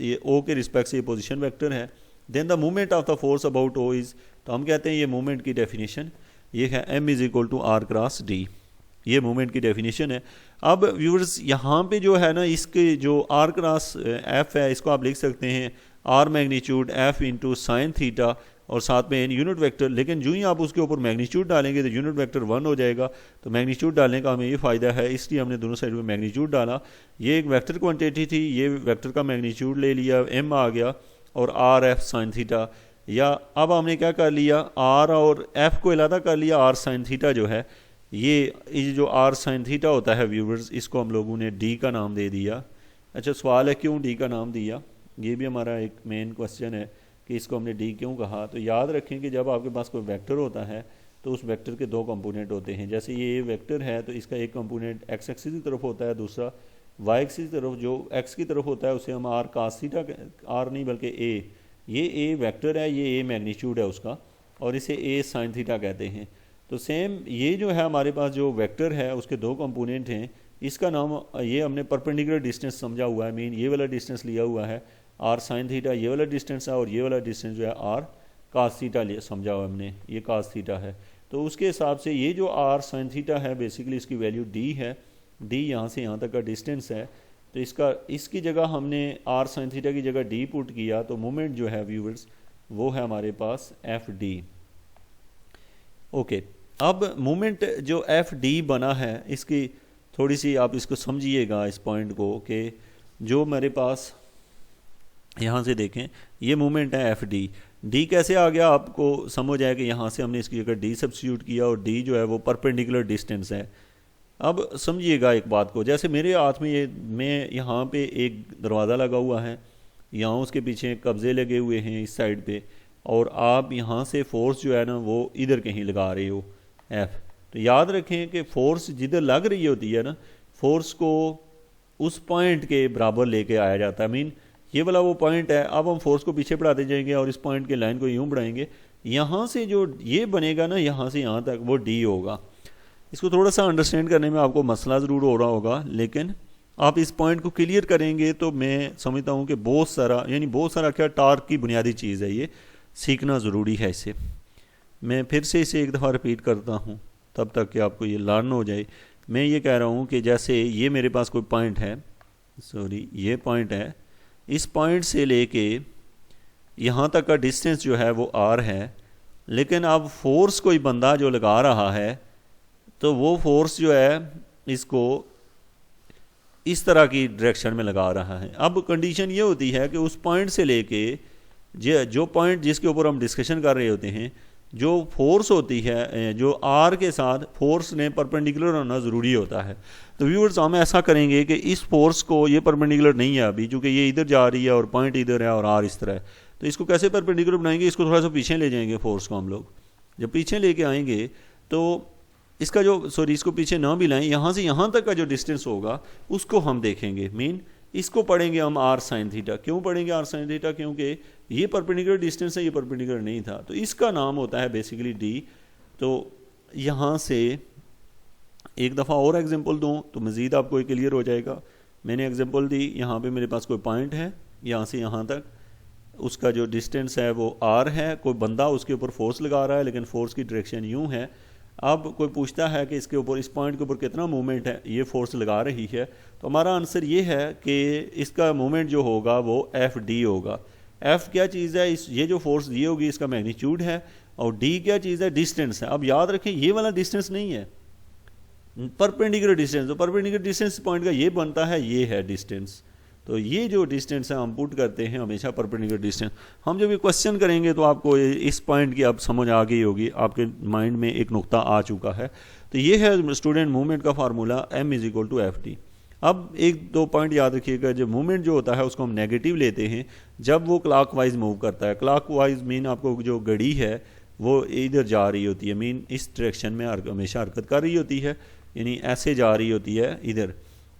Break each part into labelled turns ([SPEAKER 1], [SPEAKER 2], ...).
[SPEAKER 1] یہ او کے رسپیکٹ سے یہ پوزیشن ویکٹر ہے. Then the moment of the force about O is, تو ہم کہتے ہیں یہ مومنٹ کی ڈیفینیشن یہ ہے M is equal to R cross D, یہ مومنٹ کی ڈیفینیشن ہے. اب ویورز یہاں پہ جو ہے نا اس کے جو آر کراس ایف ہے اس کو آپ لکھ سکتے ہیں R magnitude F into sine theta اور ساتھ میں یونٹ ویکٹر, لیکن جو ہی آپ اس کے اوپر میگنیچیوڈ ڈالیں گے تو یونٹ ویکٹر 1 ہو جائے گا. تو میگنیچیوڈ ڈالنے کا ہمیں یہ فائدہ ہے, اس لیے ہم نے دونوں سائڈ میں میگنیچیوڈ ڈالا. یہ ایک ویکٹر کوانٹیٹی تھی, یہ ویکٹر کا میگنیچیوڈ لے لیا, ایم آ گیا اور آر ایف سائن تھیٹا. یا اب ہم نے کیا کر لیا, آر اور ایف کو علیحدہ کر لیا, آر سائن تھیٹا جو ہے یہ جو آر سائن تھیٹا ہوتا ہے ویورز, اس کو ہم لوگوں نے ڈی کا نام دے دیا. اچھا سوال ہے کیوں ڈی کا نام دیا, یہ بھی ہمارا ایک مین کوسچن ہے کہ اس کو ہم نے ڈی کیوں کہا. تو یاد رکھیں کہ جب آپ کے پاس کوئی ویکٹر ہوتا ہے تو اس ویکٹر کے 2 کمپوننٹ ہوتے ہیں. جیسے یہ ویکٹر ہے تو اس کا ایک کمپوننٹ ایکس ایکسس کی طرف ہوتا ہے, دوسرا وائی ایکسس کی طرف. جو ایکس کی طرف ہوتا ہے اسے ہم آر کاس تھیٹا, آر نہیں بلکہ اے, یہ اے ویکٹر ہے, یہ اے میگنیچیوڈ ہے اس کا, اور اسے اے سائن تھیٹا کہتے ہیں. تو سیم یہ جو ہے ہمارے پاس جو ویکٹر ہے اس کے 2 کمپوننٹ ہیں, اس کا نام یہ ہم نے پرپینڈیکولر ڈسٹینس سمجھا ہوا ہے, مین یہ والا ڈسٹینس لیا ہوا ہے آر سائن تھیٹا, یہ والا ڈسٹینس ہے, اور یہ والا ڈسٹینس جو ہے آر کاس تھیٹا سمجھا ہوا ہم نے, یہ کاس تھیٹا ہے. تو اس کے حساب سے یہ جو آر سائن تھیٹا ہے بیسیکلی اس کی ویلیو ڈی ہے, ڈی یہاں سے یہاں تک کا ڈسٹینس ہے. تو اس کی جگہ ہم نے آر سائن تھیٹا کی جگہ ڈی پٹ کیا, تو مومنٹ جو ہے ویورز وہ ہے ہمارے پاس ایف ڈی. اوکے, اب مومنٹ جو ایف ڈی بنا ہے اس کی تھوڑی سی آپ اس کو سمجھیے گا اس پوائنٹ کو, کہ جو میرے پاس یہاں سے دیکھیں یہ مومنٹ ہے ایف ڈی. ڈی کیسے آ گیا آپ کو سمجھ آئے کہ یہاں سے ہم نے اس کی جگہ ڈی سبسٹیوٹ کیا, اور ڈی جو ہے وہ پرپینڈیکولر ڈسٹینس ہے. اب سمجھیے گا ایک بات کو, جیسے میرے ہاتھ میں یہاں پہ ایک دروازہ لگا ہوا ہے, یہاں اس کے پیچھے قبضے لگے ہوئے ہیں اس سائڈ پہ, اور آپ یہاں سے فورس جو ہے نا وہ ادھر کہیں لگا رہے ہو ایف. تو یاد رکھیں کہ فورس جدھر لگ رہی ہوتی ہے نا, فورس کو اس پوائنٹ کے برابر لے کے آیا جاتا ہے. یہ والا وہ پوائنٹ ہے, اب ہم فورس کو پیچھے بڑھاتے جائیں گے اور اس پوائنٹ کے لائن کو یوں بڑھائیں گے, یہاں سے جو یہ بنے گا نا یہاں سے یہاں تک وہ ڈی ہوگا. اس کو تھوڑا سا انڈرسٹینڈ کرنے میں آپ کو مسئلہ ضرور ہو رہا ہوگا, لیکن آپ اس پوائنٹ کو کلیئر کریں گے تو میں سمجھتا ہوں کہ بہت سارا کیا ٹارک کی بنیادی چیز ہے, یہ سیکھنا ضروری ہے. اسے میں پھر سے اسے ایک دفعہ ریپیٹ کرتا ہوں تب تک کہ آپ کو یہ لرن ہو جائے. میں یہ کہہ رہا ہوں کہ جیسے یہ میرے پاس کوئی پوائنٹ ہے, یہ پوائنٹ ہے, اس پوائنٹ سے لے کے یہاں تک کا ڈسٹینس جو ہے وہ آر ہے, لیکن اب فورس کوئی بندہ جو لگا رہا ہے تو وہ فورس جو ہے اس کو اس طرح کی ڈائریکشن میں لگا رہا ہے. اب کنڈیشن یہ ہوتی ہے کہ اس پوائنٹ سے لے کے جو پوائنٹ جس کے اوپر ہم ڈسکشن کر رہے ہوتے ہیں, جو فورس ہوتی ہے جو آر کے ساتھ فورس نے پرپینڈیکولر ہونا ضروری ہوتا ہے. تو ویورز ہم ایسا کریں گے کہ اس فورس کو یہ پرپینڈیکولر نہیں ہے ابھی, چونکہ یہ ادھر جا رہی ہے اور پوائنٹ ادھر ہے اور آر اس طرح ہے, تو اس کو کیسے پرپینڈیکولر بنائیں گے, اس کو تھوڑا سا پیچھے لے جائیں گے فورس کو ہم لوگ. جب پیچھے لے کے آئیں گے تو اس کا اس کو پیچھے نہ بھی لائیں, یہاں سے یہاں تک کا جو ڈسٹینس ہوگا اس کو ہم دیکھیں گے. اس کو پڑھیں گے ہم آر سائن تھیٹا. کیوں پڑھیں گے آر سائن تھیٹا, کیونکہ یہ پرپینڈیکولر ڈسٹینس ہے, یہ پرپینڈیکولر نہیں تھا, تو اس کا نام ہوتا ہے بیسیکلی ڈی. تو یہاں سے ایک دفعہ اور ایگزامپل دوں تو مزید آپ کو کلیئر ہو جائے گا. میں نے ایگزامپل دی, یہاں پہ میرے پاس کوئی پوائنٹ ہے, یہاں سے یہاں تک اس کا جو ڈسٹینس ہے وہ آر ہے, کوئی بندہ اس کے اوپر فورس لگا رہا ہے لیکن فورس کی ڈائریکشن یوں ہے. اب کوئی پوچھتا ہے کہ اس کے اوپر اس پوائنٹ کے اوپر کتنا مومنٹ ہے, یہ فورس لگا رہی ہے, تو ہمارا آنسر یہ ہے کہ اس کا مومنٹ جو ہوگا وہ ایف ڈی ہوگا. ایف کیا چیز ہے, یہ جو فورس دی ہوگی اس کا میگنیچیوڈ ہے, اور ڈی کیا چیز ہے, ڈسٹینس ہے. اب یاد رکھیں یہ والا ڈسٹینس نہیں ہے پرپینڈیکولر ڈسٹینس, تو پرپینڈیکولر ڈسٹینس پوائنٹ کا یہ بنتا ہے, یہ ہے ڈسٹینس. تو یہ جو ڈسٹینس ہے ہم پٹ کرتے ہیں ہمیشہ پرپینڈیکولر ڈسٹینس. ہم جب یہ کوشچن کریں گے تو آپ کو اس پوائنٹ کی اب سمجھ آ گئی ہوگی, آپ کے مائنڈ میں ایک نقطہ آ چکا ہے. تو یہ ہے اسٹوڈنٹ مومنٹ کا formula M is equal to F T. اب ایک دو پوائنٹ یاد رکھیے گا, جب مومنٹ جو ہوتا ہے اس کو ہم نیگیٹو لیتے ہیں جب وہ کلاک وائز موو کرتا ہے. کلاک وائز مین آپ کو جو گھڑی ہے وہ ادھر جا رہی ہوتی ہے, مین اس ڈائریکشن میں ہمیشہ حرکت کر رہی ہوتی ہے, یعنی ایسے جا رہی ہوتی ہے ادھر.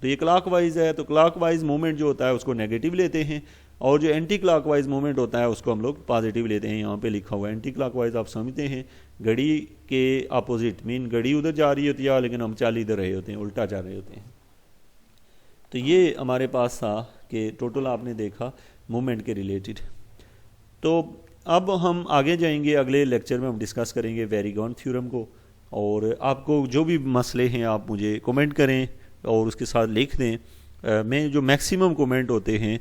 [SPEAKER 1] تو یہ کلاک وائز ہے, تو کلاک وائز مومنٹ جو ہوتا ہے اس کو نیگیٹو لیتے ہیں, اور جو اینٹی کلاک وائز مومنٹ ہوتا ہے اس کو ہم لوگ پازیٹیو لیتے ہیں. یہاں پہ لکھا ہوا ہے اینٹی کلاک وائز, آپ سمجھتے ہیں گھڑی کے اپوزٹ, مین گھڑی ادھر جا رہی ہوتی ہے لیکن ہم چل ادھر رہے ہوتے ہیں, الٹا چل رہے ہوتے ہیں. تو یہ ہمارے پاس تھا کہ ٹوٹل آپ نے دیکھا مومنٹ کے ریلیٹڈ. تو اب ہم آگے جائیں گے، اگلے لیکچر میں ہم ڈسکس کریں گے ویریگون تھیورم کو. اور آپ کو جو بھی مسئلے ہیں آپ مجھے کومنٹ کریں اور اس کے ساتھ لکھ دیں. میں جو میکسیمم کومنٹ ہوتے ہیں،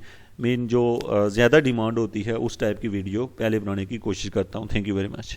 [SPEAKER 1] جو زیادہ ڈیمانڈ ہوتی ہے اس ٹائپ کی ویڈیو پہلے بنانے کی کوشش کرتا ہوں. Thank you very much.